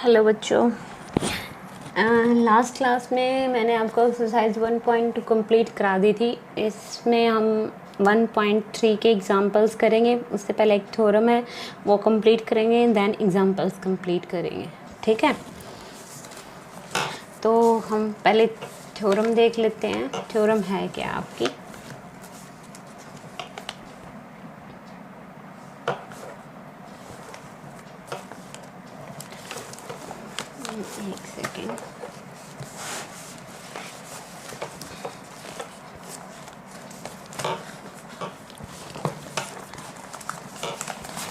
Hello बच्चों, last class में मैंने आपको एक्सरसाइज 1.2 कंप्लीट करा दी थी। इसमें हम 1.3 के एग्जांपल्स करेंगे। उससे पहले एक थ्योरम है वो कंप्लीट करेंगे, देन एग्जांपल्स कंप्लीट करेंगे। ठीक है, तो हम पहले थ्योरम देख लेते हैं। थ्योरम है क्या आपकी? एक सेकेंड,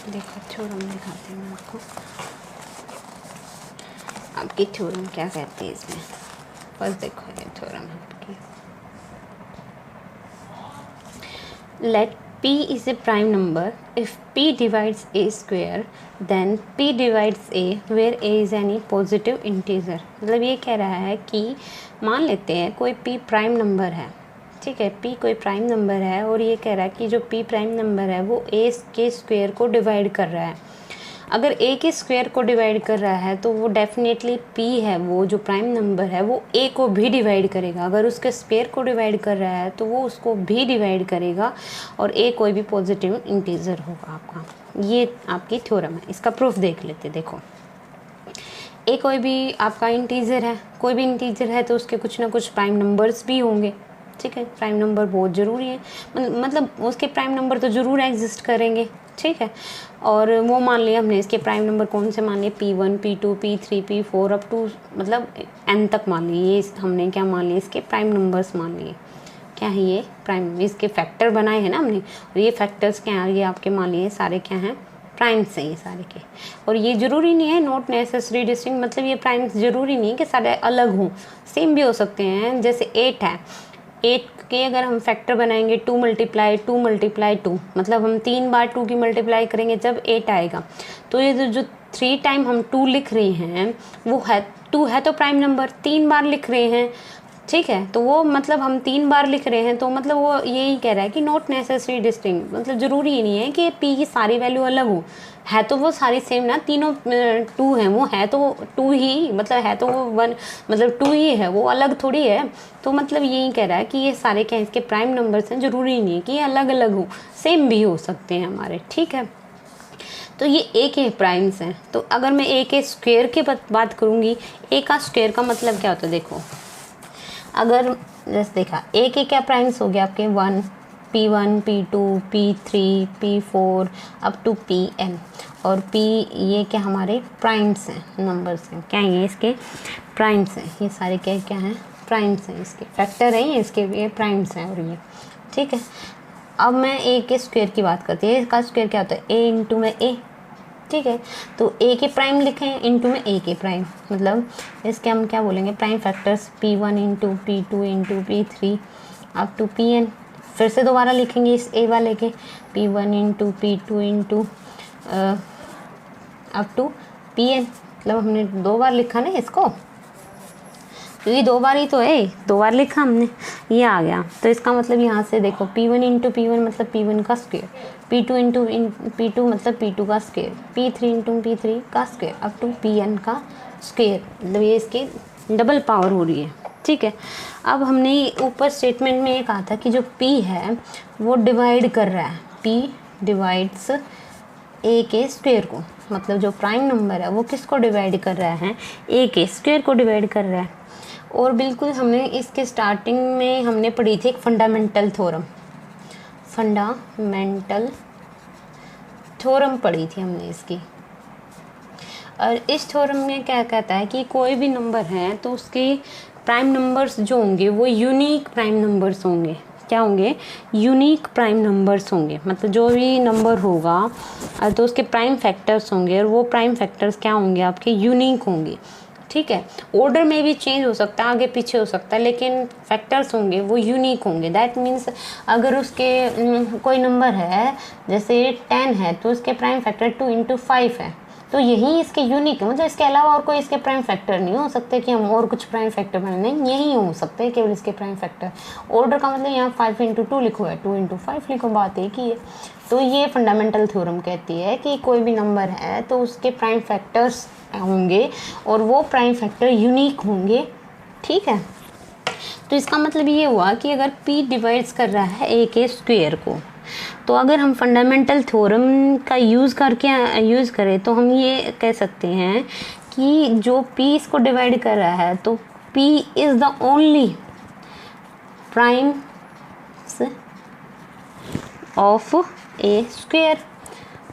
देखो थ्योरम दिखाते हैं मैं आपको। आपकी थ्योरम क्या कहती है इसमें? बस देखो ये थ्योरम है आपकी। Let p is a prime number if p divides a square then p divides a where a is any positive integer। मतलब ये कह रहा है कि मान लेते हैं कोई p प्राइम नंबर है, ठीक है, p कोई प्राइम नंबर है और ये कह रहा है कि जो p प्राइम नंबर है वो a के स्क्वायर को डिवाइड कर रहा है। अगर a के स्क्वायर को डिवाइड कर रहा है तो वो डेफिनेटली p है, वो जो प्राइम नंबर है वो a को भी डिवाइड करेगा। अगर उसके स्क्वायर को डिवाइड कर रहा है तो वो उसको भी डिवाइड करेगा और a कोई भी पॉजिटिव इंटीजर होगा आपका। ये आपकी थ्योरम है। इसका प्रूफ देख लेते। देखो, a कोई भी आपका इंटीजर है, कोई भी इंटीजर है तो उसके कुछ ना कुछ प्राइम नंबर्स भी होंगे। ठीक है, प्राइम नंबर बहुत ज़रूरी है, मतलब उसके प्राइम नंबर तो ज़रूर एग्जिस्ट करेंगे। ठीक है, और वो मान लिया हमने, इसके प्राइम नंबर कौन से मान लिए? P1, P2, P3, P4 up to मतलब n तक मान लिए। ये हमने क्या मान लिए? इसके प्राइम नंबर्स मान लिए। क्या है ये? प्राइम। इसके फैक्टर बनाए हैं ना हमने, और ये फैक्टर्स क्या हैं? ये आपके मान लिए सारे क्या हैं? प्राइम्स हैं ये सारे के। और ये ज़रूरी नहीं है, नॉट नेसेसरी डिस्टिंक्ट, मतलब ये प्राइम्स ज़रूरी नहीं है कि सारे अलग हों, सेम भी हो सकते हैं। जैसे 8 है, 8 के अगर हम फैक्टर बनाएंगे 2 × 2 मतलब हम 3 बार 2 की मल्टीप्लाई करेंगे जब 8 आएगा। तो ये जो 3 टाइम हम 2 लिख रहे हैं वो है 2 है तो प्राइम नंबर 3 बार लिख रहे हैं। ठीक है, तो वो मतलब हम 3 बार लिख रहे हैं तो मतलब वो यही कह रहा है कि नॉट नेसेसरी डिस्टिंक्ट, मतलब ज़रूरी ही नहीं है कि पी की सारी वैल्यू अलग हो, है तो वो सारी सेम ना, तीनों 2 हैं, वो है तो 2 ही, मतलब है तो वो 1 मतलब 2 ही है, वो अलग थोड़ी है। तो मतलब यही कह रहा है कि ये सारे क्या इसके प्राइम नंबर्स हैं, ज़रूरी नहीं है कि ये अलग अलग हो, सेम भी हो सकते हैं हमारे। ठीक है, तो ये a के प्राइम्स हैं। तो अगर मैं a के स्क्वायर की बात करूँगी, a का स्क्वायर का मतलब क्या होता है? देखो, अगर जैसे देखा a के क्या प्राइम्स हो गए आपके? 1, P1, P2, P3, P4 up to Pn, और P ये क्या हमारे प्राइम्स हैं, नंबर्स हैं। क्या ये इसके प्राइम्स हैं? ये सारे क्या क्या हैं? प्राइम्स हैं, इसके फैक्टर हैं, इसके ये प्राइम्स हैं और ये। ठीक है, अब मैं a के स्क्वायर की बात करती है। इसका स्क्वायर क्या होता है? a इंटू में a। ठीक है, तो a के प्राइम लिखें इंटू में a के प्राइम, मतलब इसके हम क्या बोलेंगे? Prime factors P1 into P2 into P3 up to Pn। फिर से दोबारा लिखेंगे इस a वाले के, P1 into P2 into up to Pn। मतलब हमने 2 बार लिखा ना इसको, क्योंकि 2 बार ही तो है, 2 बार लिखा हमने, ये आ गया। तो इसका मतलब यहाँ से देखो, P1 इंटू P1 मतलब P1 का स्क्वायर, P2 इंटू P2 मतलब P2 का स्क्वायर, P3 इंटू P3 का स्क्वायर अप टू Pn का स्क्वायर, मतलब ये इसके डबल पावर हो रही है। ठीक है, अब हमने ऊपर स्टेटमेंट में ये कहा था कि जो P है वो डिवाइड कर रहा है, P डिवाइड्स a के स्क्वायर को, मतलब जो प्राइम नंबर है वो किसको डिवाइड कर रहा है? a के स्क्वायर को डिवाइड कर रहा है। और बिल्कुल हमने इसके स्टार्टिंग में हमने पढ़ी थी एक फंडामेंटल थ्योरम, पढ़ी थी हमने इसकी। और इस थ्योरम में क्या कहता है कि कोई भी नंबर है तो उसके प्राइम नंबर्स जो होंगे वो यूनिक प्राइम नंबर्स होंगे। क्या होंगे? यूनिक प्राइम नंबर्स होंगे, मतलब जो भी नंबर होगा तो उसके प्राइम फैक्टर्स होंगे और वो प्राइम फैक्टर्स क्या होंगे? आपके यूनिक होंगे। ठीक है, ऑर्डर में भी चेंज हो सकता है, आगे पीछे हो सकता है, लेकिन फैक्टर्स होंगे वो यूनिक होंगे। दैट मीन्स अगर उसके कोई नंबर है जैसे 10 है तो उसके प्राइम फैक्टर 2 इंटू 5 है, तो यही इसके यूनिक है, मतलब इसके अलावा और कोई इसके प्राइम फैक्टर नहीं हो सकते कि हम और कुछ प्राइम फैक्टर बने, नहीं यही हो सकते हैं केवल इसके प्राइम फैक्टर। ऑर्डर का मतलब यहाँ 5 × 2 लिखो है, 2 × 5 लिखो, बात एक ही है। तो ये फंडामेंटल थ्योरम कहती है कि कोई भी नंबर है तो उसके प्राइम फैक्टर्स होंगे और वो प्राइम फैक्टर यूनिक होंगे, ठीक है। तो इसका मतलब ये हुआ कि अगर p डिवाइड्स कर रहा है a के स्क्वायर को, तो अगर हम फंडामेंटल थ्योरम का यूज़ करें तो हम ये कह सकते हैं कि जो p इसको डिवाइड कर रहा है तो p is the only prime of a square.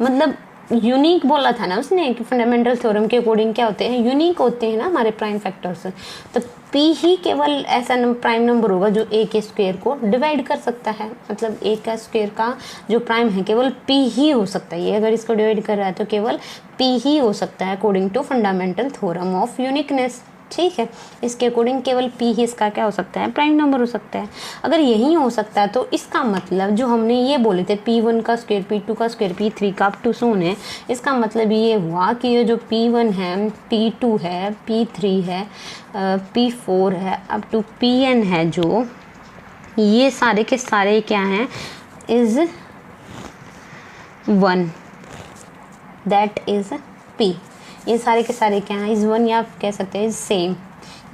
मतलब यूनिक बोला था ना उसने कि फंडामेंटल थ्योरम के अकॉर्डिंग क्या होते हैं, यूनिक होते हैं ना हमारे प्राइम फैक्टर्स। तो p ही केवल ऐसा प्राइम नंबर होगा जो a के स्क्वायर को डिवाइड कर सकता है, मतलब a का स्क्वायर का जो प्राइम है केवल p ही हो सकता है। ये अगर इसको डिवाइड कर रहा है तो केवल p ही हो सकता है according to fundamental theorem of uniqueness, ठीक है। इसके अकॉर्डिंग केवल p ही इसका क्या हो सकता है, प्राइम नंबर हो सकता है। अगर यही हो सकता है तो इसका मतलब जो हमने ये बोले थे p1 का स्क्वायर, p2 का स्क्वायर, p3 का अप टू सोन है, इसका मतलब ये हुआ कि ये जो p1 है, p2 है, p3 है, p4 है, अप टू pn है, जो ये सारे के सारे क्या हैं, इज़ 1, दैट इज़ p। ये सारे के सारे क्या हैं, इज़ 1, या आप कह सकते हैं सेम।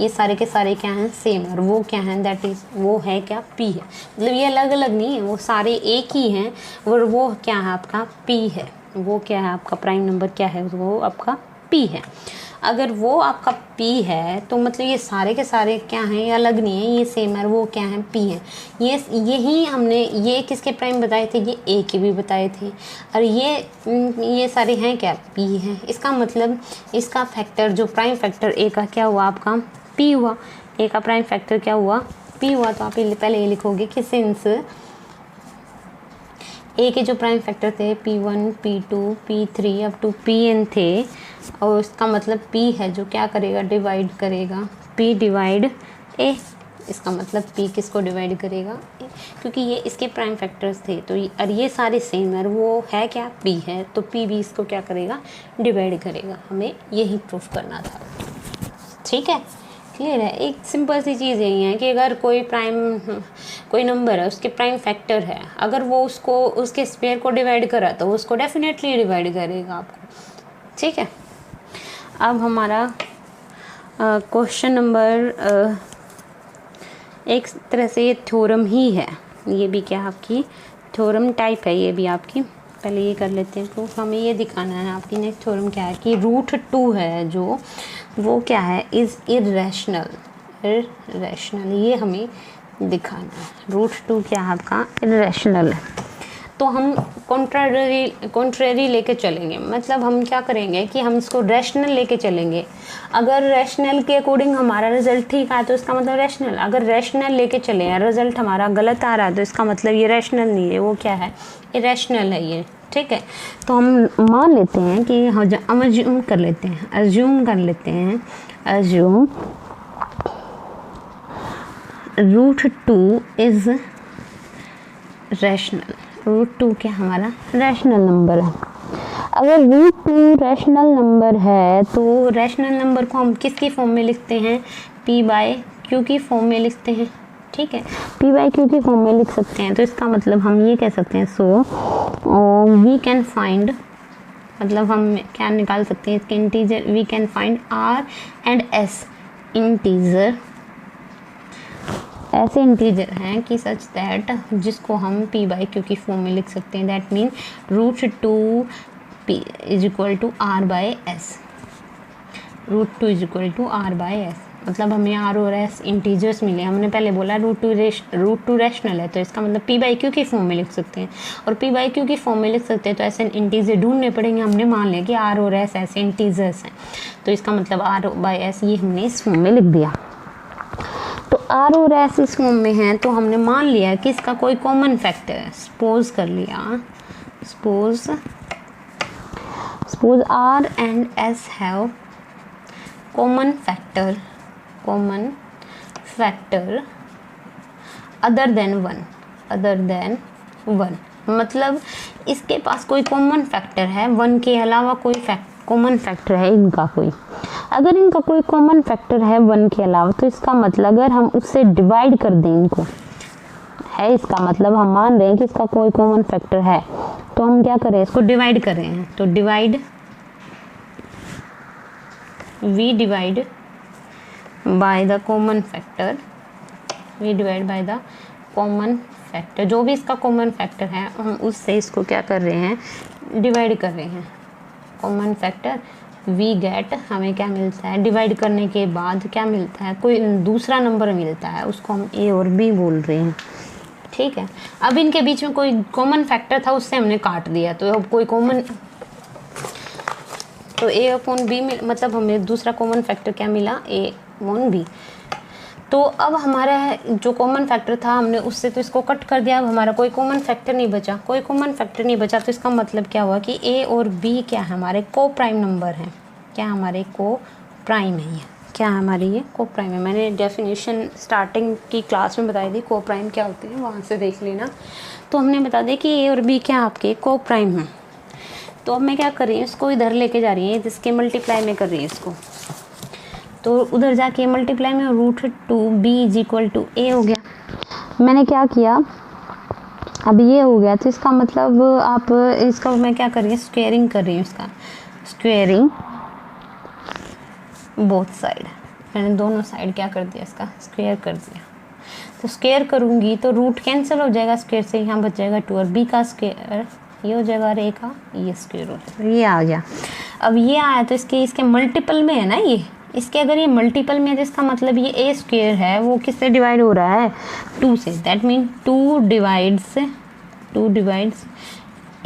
ये सारे के सारे क्या हैं, सेम, और वो क्या हैं, दैट इज़, वो है क्या, p है। मतलब ये अलग अलग नहीं है, वो सारे एक ही हैं, और वो क्या है आपका p है। वो क्या है आपका प्राइम नंबर क्या है, वो आपका p है। अगर वो आपका p है तो मतलब ये सारे के सारे क्या हैं, ये अलग नहीं है, ये सेम है, वो क्या है, p है। यही हमने ये किसके प्राइम बताए थे, ये a के भी बताए थे, और ये सारे हैं क्या, p हैं। इसका मतलब इसका फैक्टर जो प्राइम फैक्टर a का क्या हुआ आपका, p हुआ। a का प्राइम फैक्टर क्या हुआ, p हुआ। तो आप पहले ये लिखोगे कि सिंस ए के जो प्राइम फैक्टर थे p1, p2, p3 up to pn थे, और उसका मतलब p है जो क्या करेगा, डिवाइड करेगा p डिवाइड a। इसका मतलब p किसको डिवाइड करेगा, a, क्योंकि ये इसके प्राइम फैक्टर्स थे। तो और ये सारे सेम है, वो है क्या, p है, तो p भी इसको क्या करेगा, डिवाइड करेगा। हमें यही प्रूफ करना था, ठीक है, क्लियर है। एक सिंपल सी चीज़ यही है कि अगर कोई नंबर है, उसके प्राइम फैक्टर है, अगर वो उसके स्क्वायर को डिवाइड करा तो उसको डेफिनेटली डिवाइड करेगा आपको, ठीक है। अब हमारा क्वेश्चन नंबर एक तरह से ये थ्योरम ही है, ये भी क्या आपकी थ्योरम टाइप है, ये भी आपकी। पहले ये कर लेते हैं प्रूफ। हमें ये दिखाना है आपकी नेक्स्ट थ्योरम क्या है कि √2 है जो, वो क्या है, इज़ इर्रेशनल। ये हमें दिखाना है। √2 क्या है आपका, इर्रेशनल है। तो हम कॉन्ट्रेरी लेके चलेंगे, मतलब हम क्या करेंगे कि हम इसको रैशनल लेके चलेंगे। अगर रैशनल के अकॉर्डिंग हमारा रिजल्ट ठीक आया तो इसका मतलब रैशनल। अगर रैशनल लेके चले हैं, रिजल्ट हमारा गलत आ रहा है, तो इसका मतलब ये रैशनल नहीं है, वो क्या है, इरेशनल है ये, ठीक है। तो हम मान लेते हैं कि हम अज्यूम कर लेते हैं, अज्यूम √2 इज़ रैशनल। √2 क्या हमारा रैशनल नंबर है। अगर √2 रैशनल नंबर है तो रैशनल नंबर को हम किसकी फॉर्म में लिखते हैं, p/q की फॉर्म में लिखते हैं, ठीक है। p/q की फॉर्म में लिख सकते हैं। तो इसका मतलब हम ये कह सकते हैं, सो वी कैन फाइंड, मतलब हम क्या निकाल सकते हैं इसके integer, we can find r and s integer, ऐसे इंटीजर हैं कि सच दैट जिसको हम p/q की फॉर्म में लिख सकते हैं। That mean √2 p is equal to r/s। √2 is equal to r/s, मतलब हमें r और s इंटीजर्स मिले। हमने पहले बोला √2 रैशनल है, तो इसका मतलब p/q की फॉर्म में लिख सकते हैं, और p/q की फॉर्म में लिख सकते हैं तो ऐसे इंटीजर ढूंढने पड़ेंगे। हमने मान लिया कि r और s ऐसे इंटीजर्स हैं, तो इसका मतलब r/s ये हमने इस फॉर्म में लिख दिया। तो r और s इस फॉर्म में हैं, तो हमने मान लिया कि इसका कोई कॉमन फैक्टर है। सपोज कर लिया, suppose r and s have common factor other than 1, मतलब इसके पास कोई कॉमन फैक्टर है, 1 के अलावा कोई कॉमन फैक्टर है इनका कोई। अगर इनका कोई कॉमन फैक्टर है 1 के अलावा, तो इसका मतलब अगर हम उससे डिवाइड कर दें इनको, है इसका मतलब हम मान रहे हैं कि इसका कोई कॉमन फैक्टर है, तो हम क्या करें, इसको डिवाइड कर रहे हैं। तो divide, we divide by the common factor, we divide by the common factor, जो भी इसका कॉमन फैक्टर है हम उससे इसको क्या कर रहे हैं, डिवाइड कर रहे हैं। कॉमन फैक्टर वी गेट, हमें क्या मिलता है, डिवाइड करने के बाद क्या मिलता है, कोई दूसरा नंबर मिलता है, उसको हम ए और बी बोल रहे हैं। ठीक है, अब इनके बीच में कोई कॉमन फैक्टर था, उससे हमने काट दिया, तो अब कोई कॉमन, तो ए अपॉन बी में मतलब हमें दूसरा कॉमन फैक्टर क्या मिला, ए अपॉन बी। तो अब हमारा जो कॉमन फैक्टर था हमने उससे तो इसको कट कर दिया, अब हमारा कोई कॉमन फैक्टर नहीं बचा, कोई कॉमन फैक्टर नहीं बचा, तो इसका मतलब क्या हुआ कि ए और बी क्या है, हमारे को प्राइम नंबर हैं। क्या हमारे को प्राइम है, ये क्या है हमारी, ये को प्राइम है। मैंने डेफिनेशन स्टार्टिंग की क्लास में बताई थी, को प्राइम क्या होती है, वहाँ से देख लेना। तो हमने बता दिया कि ए और बी क्या आपके को प्राइम है। तो अब मैं क्या कर रही हूँ, इसको इधर लेके जा रही है, जिसके मल्टीप्लाई में कर रही है इसको, तो उधर जाके मल्टीप्लाई में √2b = a हो गया। मैंने क्या किया, अब ये हो गया, तो इसका मतलब आप इसका मैं क्या कर रही हूँ, स्क्वेयरिंग कर रही हूँ, इसका स्क्वेयरिंग बोथ साइड, मैंने दोनों साइड क्या कर दिया, इसका स्क्वेयर कर दिया। तो स्क्वेयर करूँगी तो रूट कैंसिल हो जाएगा स्क्वेयर से, यहाँ बच जाएगा 2 और b का स्क्वेयर ये हो जाएगा और a का ये स्क्वेयर हो जाएगा, ये आ गया। अब ये आया तो इसके मल्टीपल में है ना, ये इसके अगर ये मल्टीपल में है तो इसका मतलब ये ए स्क्वेयर है, वो किससे डिवाइड हो रहा है, 2 से। That mean 2 divides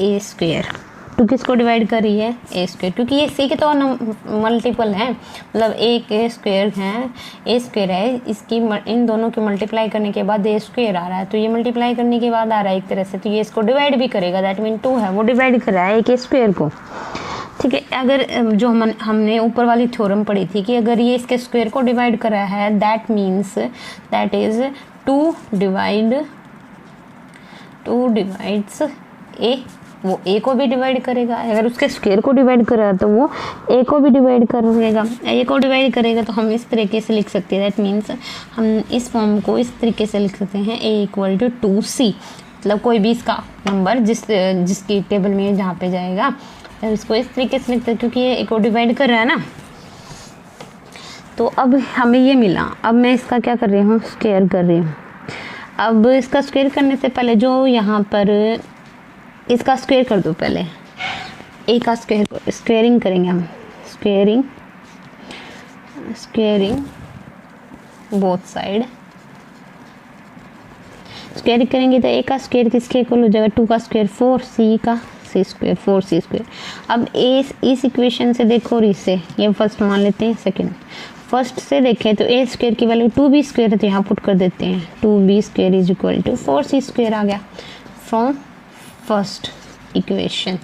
A square. 2 किसको डिवाइड कर रही है, ए स्क्वेयर, क्योंकि ये सी के तो मल्टीपल है, मतलब एक ए स्क्वेयर है, ए स्क्वेयर है, इसकी इन दोनों की मल्टीप्लाई करने के बाद ए स्क्वेयर आ रहा है, तो ये मल्टीप्लाई करने के बाद आ रहा है एक तरह से, तो ये इसको डिवाइड भी करेगा। दैट मीन 2 है, वो डिवाइड कर रहा है एक ए स्क्वेयर को। ठीक है, अगर जो हमने ऊपर वाली थ्योरम पढ़ी थी कि अगर ये इसके स्क्वायर को डिवाइड कर रहा है, that means that is 2 divides A, वो ए को भी डिवाइड करेगा। अगर उसके स्क्वायर को डिवाइड कर रहा है तो वो ए को भी डिवाइड करेगा, ए को डिवाइड करेगा। तो हम इस तरीके से लिख सकते हैं, दैट मीन्स हम इस फॉर्म को इस तरीके से लिख सकते हैं, ए = 2c, मतलब कोई भी इसका नंबर जिसकी टेबल में जहाँ पे जाएगा, इसको इस तरीके से लिखते हैं, क्योंकि ये एक को डिवाइड कर रहा है ना। तो अब हमें ये मिला, अब मैं इसका क्या कर रही हूँ, स्क्वायर कर रही हूँ। अब इसका स्क्वायर करने से पहले जो यहाँ पर इसका स्क्वायर कर दो, पहले ए का स्क्वेयरिंग करेंगे हम, स्क्वेयरिंग बोथ साइड, स्क्वायर करेंगे तो ए का स्क्वायर किसके इक्वल हो जाएगा, 2 का स्क्वायर 4, c का c स्क्वायर 4c स्क्वायर। अब इस इक्वेशन से देखो और इससे, ये फर्स्ट मान लेते हैं, सेकंड फर्स्ट से देखें तो ए स्क्वायर की वैल्यू 2b स्क्वायर है, तो यहाँ पुट कर देते हैं 2b स्क्वायर = 4c स्क्वायर आ गया फ्रॉम फर्स्ट इक्वेशन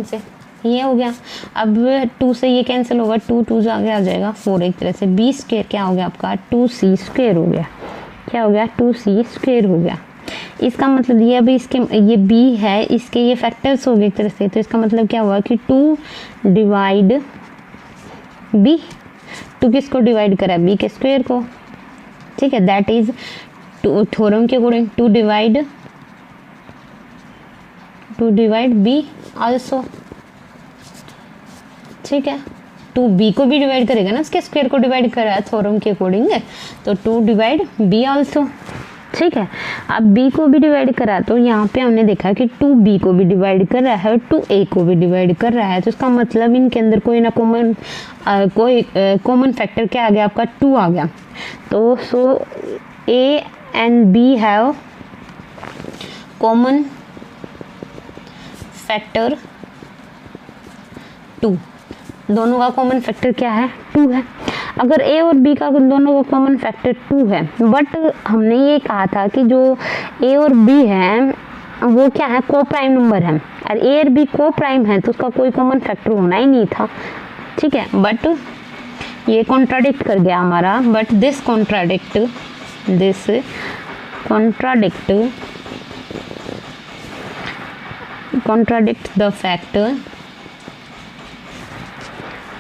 से, ये हो गया। अब 2 से ये कैंसिल होगा, 2 आगे आ जाएगा 4, एक तरह से b स्क्वायर क्या हो गया आपका, 2c स्क्वायर हो गया। क्या हो गया, 2c स्क्वायर हो गया। इसका मतलब ये अभी इसके ये b है, इसके ये फैक्टर्स हो गए एक तरह से, तो इसका मतलब क्या हुआ कि 2 डिवाइड b, 2 किसको डिवाइड करा, b के स्क्वायर को। ठीक है, दैट इज थ्योरम के अकॉर्डिंग 2 डिवाइड b आल्सो। ठीक है, 2 b को भी डिवाइड करेगा ना, उसके स्क्वायर को डिवाइड कर रहा है थ्योरम के अकॉर्डिंग, तो 2 डिवाइड b आल्सो। ठीक है, अब b को भी डिवाइड करा, तो यहाँ पे हमने देखा कि 2b को भी डिवाइड कर रहा है और 2a को भी डिवाइड कर रहा है, तो इसका मतलब इनके अंदर कोई ना कॉमन फैक्टर क्या आ गया आपका, 2 आ गया। तो सो a and b have common factor 2, दोनों का कॉमन फैक्टर क्या है, 2 है। अगर a और b का दोनों का कॉमन फैक्टर 2 है, बट हमने ये कहा था कि जो a और b है वो क्या है, को प्राइम नंबर है, और a और b को प्राइम है तो उसका कोई कॉमन फैक्टर होना ही नहीं था। ठीक है, बट ये कॉन्ट्राडिक्ट कर गया हमारा, but this contradict the fact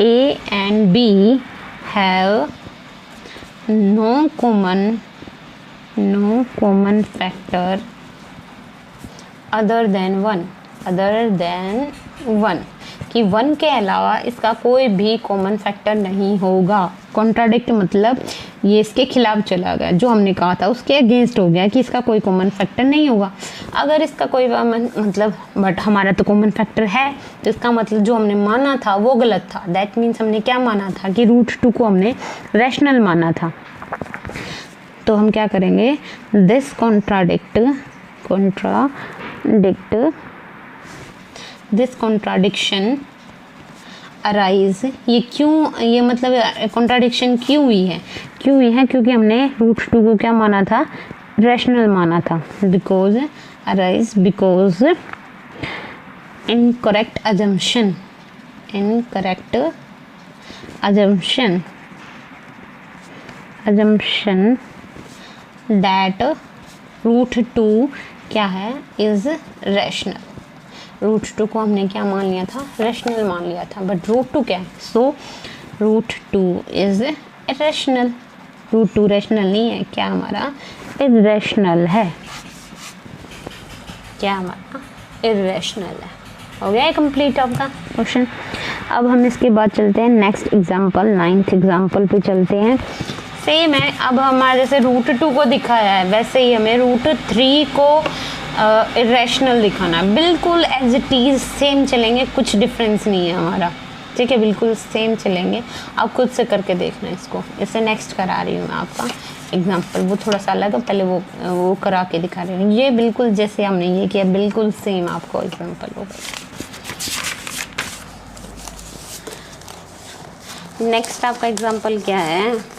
A and B have no common factor other than 1 कि 1 के अलावा इसका कोई भी कॉमन फैक्टर नहीं होगा। कॉन्ट्राडिक्ट मतलब ये इसके खिलाफ चला गया, जो हमने कहा था उसके अगेंस्ट हो गया कि इसका कोई कॉमन फैक्टर नहीं होगा। अगर इसका कोई मतलब बट हमारा तो कॉमन फैक्टर है, तो इसका मतलब जो हमने माना था वो गलत था। दैट मीन्स हमने क्या माना था कि √2 को हमने रैशनल माना था। तो हम क्या करेंगे, दिस कॉन्ट्राडिक्शन अराइज, ये क्यों, ये मतलब कॉन्ट्राडिक्शन क्यों हुई है क्योंकि हमने √2 को क्या माना था, रैशनल माना था। बिकॉज इनकरेक्ट assumption that √2 क्या है, इज रैशनल। √2 को हमने क्या मान लिया था, रैशनल मान लिया था, बट √2 क्या है, सो √2 इज इरेशनल। √2 रैशनल नहीं है, क्या हमारा इरेशनल है, क्या हमारा इरेशनल है। हो गया है कंप्लीट आपका क्वेश्चन। अब हम इसके बाद चलते हैं नेक्स्ट एग्जांपल, 9th एग्जांपल पे चलते हैं। सेम है, अब हमारा जैसे √2 को दिखाया है वैसे ही हमें √3 को इरेशनल दिखाना है। बिल्कुल एज इट इज सेम चलेंगे, कुछ डिफरेंस नहीं है हमारा, ठीक है, बिल्कुल सेम चलेंगे। आप खुद से करके देखना इसको। इससे नेक्स्ट करा रही हूँ मैं आपका एग्जाम्पल, वो थोड़ा सा अलग है, पहले वो करा के दिखा रही हूँ। ये बिल्कुल जैसे हमने ये किया बिल्कुल सेम आपको एग्जाम्पल होगा। नेक्स्ट आपका एग्जाम्पल क्या है,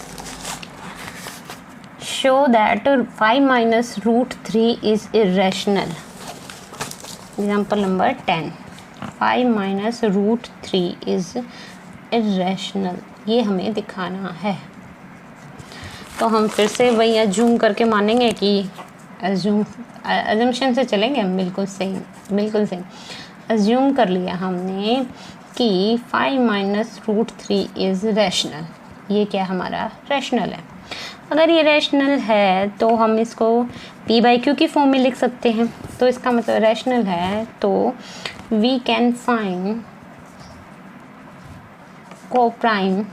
show that 5 minus √3 is irrational. Example number 10. 5 minus √3 is irrational. ये हमें दिखाना है। तो हम फिर से वही अज्यूम करके मानेंगे कि अज्यूमशन से चलेंगे हम, बिल्कुल सेम अज्यूम कर लिया हमने कि 5 minus √3 is rational। ये क्या हमारा रैशनल है। अगर ये रैशनल है तो हम इसको p/q की फॉर्म में लिख सकते हैं। तो इसका मतलब रैशनल है तो we can find coprime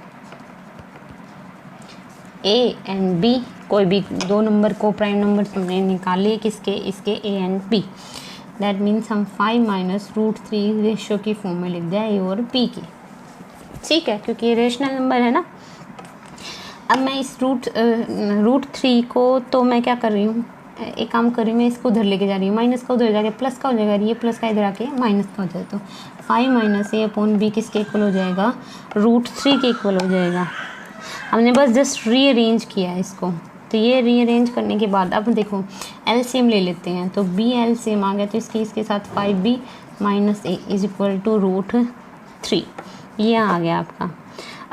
a and b। कोई भी दो नंबर कोप्राइम नंबर हमने निकाल लिए, किसके, इसके a and b। That means हम 5 minus √3 रेशियो की फॉर्म में लिख दिया a और b की, ठीक है, क्योंकि ये रैशनल नंबर है ना। अब मैं इस √3 को तो मैं क्या कर रही हूँ, एक काम कर रही हूँ, मैं इसको उधर लेके जा रही हूँ, माइनस का उधर जाके प्लस का हो जाएगा, ये प्लस का इधर आके माइनस का हो जाए, तो 5 minus a/b किसके इक्वल हो जाएगा, √3 के इक्वल हो जाएगा। हमने बस जस्ट रीअरेंज किया है इसको। तो ये रीअरेंज करने के बाद अब देखो एलसीएम ले लेते हैं, तो b एलसीएम आ गया, तो इसके साथ 5b - a is equal to √3, ये आ गया आपका।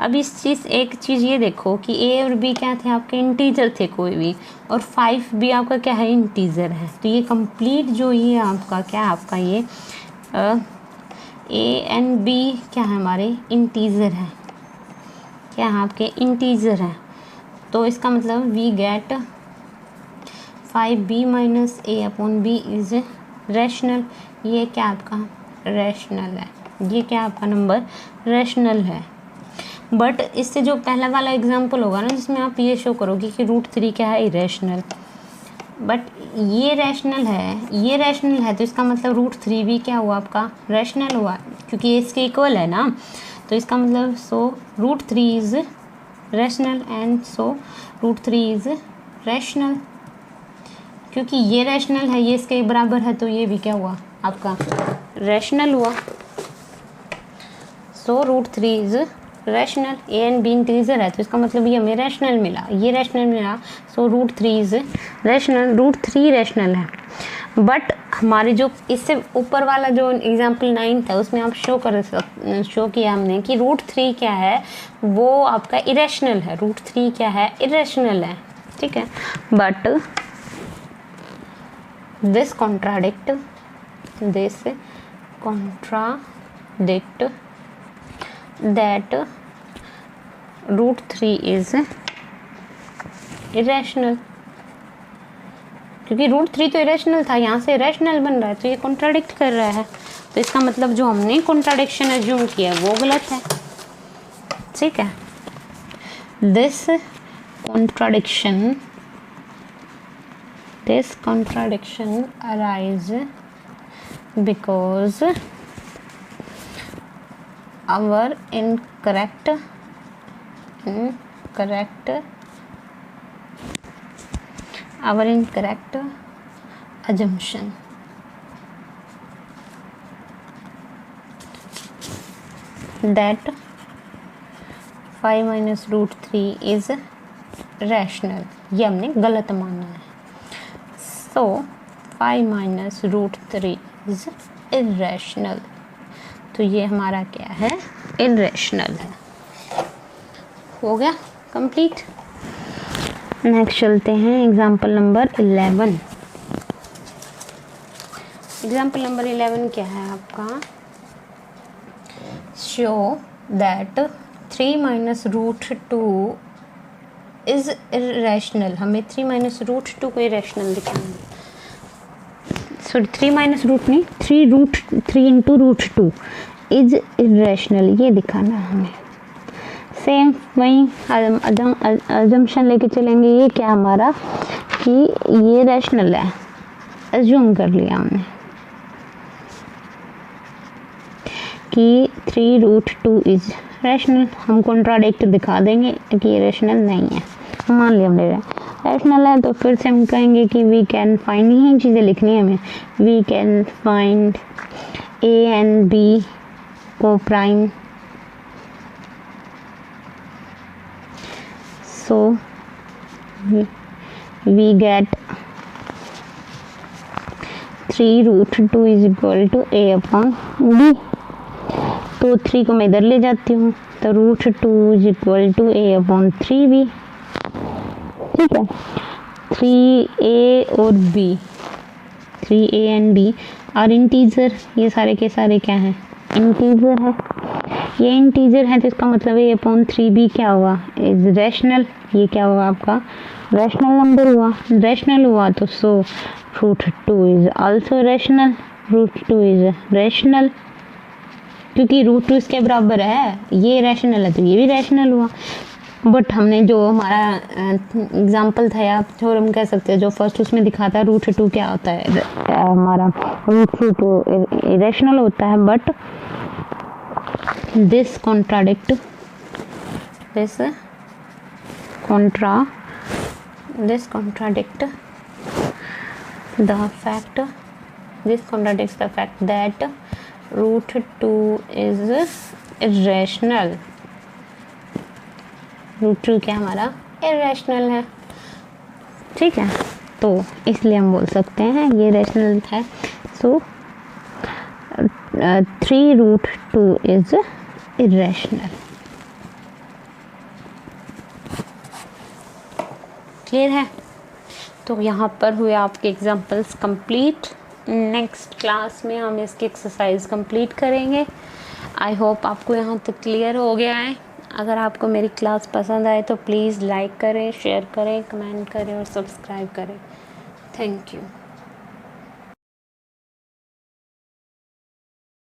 अब एक चीज़ ये देखो कि a और b क्या थे, आपके इंटीजर थे कोई भी, और 5b आपका क्या है, इंटीजर है। तो ये कंप्लीट जो ये आपका क्या है, आपका ये a एंड b क्या है, हमारे इंटीजर है, क्या है, आपके इंटीजर है। तो इसका मतलब we get 5b - a/b is rational. ये क्या आपका रैशनल है, ये क्या आपका नंबर रैशनल है। बट इससे जो पहला वाला एग्जांपल होगा ना, जिसमें आप ये शो करोगे कि √3 क्या है, इरेशनल, बट ये रैशनल है, तो इसका मतलब √3 भी क्या हुआ, आपका रैशनल हुआ, क्योंकि ये इसके इक्वल है ना। तो इसका मतलब सो √3 is rational and so √3 is rational, क्योंकि ये रैशनल है, ये इसके बराबर है, तो ये भी क्या हुआ, आपका रैशनल हुआ। सो √3 is rational, a and b integer है, तो इसका मतलब ये हमें रैशनल मिला, ये रैशनल मिला। सो √3 इज रैशनल, √3 रैशनल है। बट हमारे जो इससे ऊपर वाला जो एग्जाम्पल 9 था, उसमें आप शो किया हमने कि √3 क्या है, वो आपका इरेशनल है, √3 क्या है, इरेशनल है, ठीक है। But this contradict that √3 is irrational, क्योंकि √3 तो इरेशनल था, यहाँ से इरेशनल बन रहा है, तो ये कॉन्ट्राडिक्ट कर रहा है, तो इसका मतलब जो हमने कॉन्ट्राडिक्शन एज्यूम किया है वो गलत है। ठीक है, this contradiction arise because our incorrect assumption that 5 minus √3 is rational, ये हमने गलत माना है। So 5 minus √3 is irrational, तो ये हमारा क्या है, irrational है। हो गया कंप्लीट। नेक्स्ट चलते हैं एग्जाम्पल नंबर 11। एग्जाम्पल नंबर 11 क्या है आपका, show that 3 minus √2 is irrational. हमें 3 minus √2 को इरेशनल दिखाना है, सॉरी 3 minus रूट नहीं, 3 into √2 इज इरेशनल, ये दिखाना है हमें। सेम वही अजम्पशन लेके चलेंगे, ये क्या हमारा कि ये रैशनल है, एज्यूम कर लिया हमने कि 3√2 इज रैशनल, हम कॉन्ट्राडिक्ट दिखा देंगे कि ये रैशनल नहीं है, मान लिया हमने रैशनल है, तो फिर से हम कहेंगे कि वी कैन फाइंड, यही चीज़ें लिखनी है हमें, we can find A and B coprime, so we get 3√2 is equal to A upon B, तो 3 को मैं इधर ले जाती हूँ, तो √2 is equal to A upon 3B। ठीक है, 3A और B, 3A and B are integer, ये सारे के सारे क्या हैं, इंटीजर है, ये इंटीजर है, तो इसका मतलब A upon 3B क्या हुआ, इज रैशनल, ये क्या हुआ आपका रैशनल नंबर हुआ, रैशनल हुआ तो सो √2 is also rational, √2 is rational, क्योंकि √2 इसके बराबर है, ये रैशनल है तो ये भी रैशनल हुआ। बट हमने जो हमारा एग्जाम्पल था या थ्योरम कह सकते हैं, जो फर्स्ट उसमें दिखाता है √2 क्या होता है, हमारा √2 तो इरेशनल होता है, but this contradict the fact that √2 is irrational, √2 क्या हमारा irrational है। ठीक है, तो इसलिए हम बोल सकते हैं ये रैशनल है, सो 3√2 is irrational। क्लियर है, तो यहाँ पर हुए आपके एग्जांपल्स कंप्लीट। नेक्स्ट क्लास में हम इसकी एक्सरसाइज कंप्लीट करेंगे। आई होप आपको यहाँ तक क्लियर हो गया है। अगर आपको मेरी क्लास पसंद आए तो प्लीज़ लाइक करें, शेयर करें, कमेंट करें और सब्सक्राइब करें। Thank you.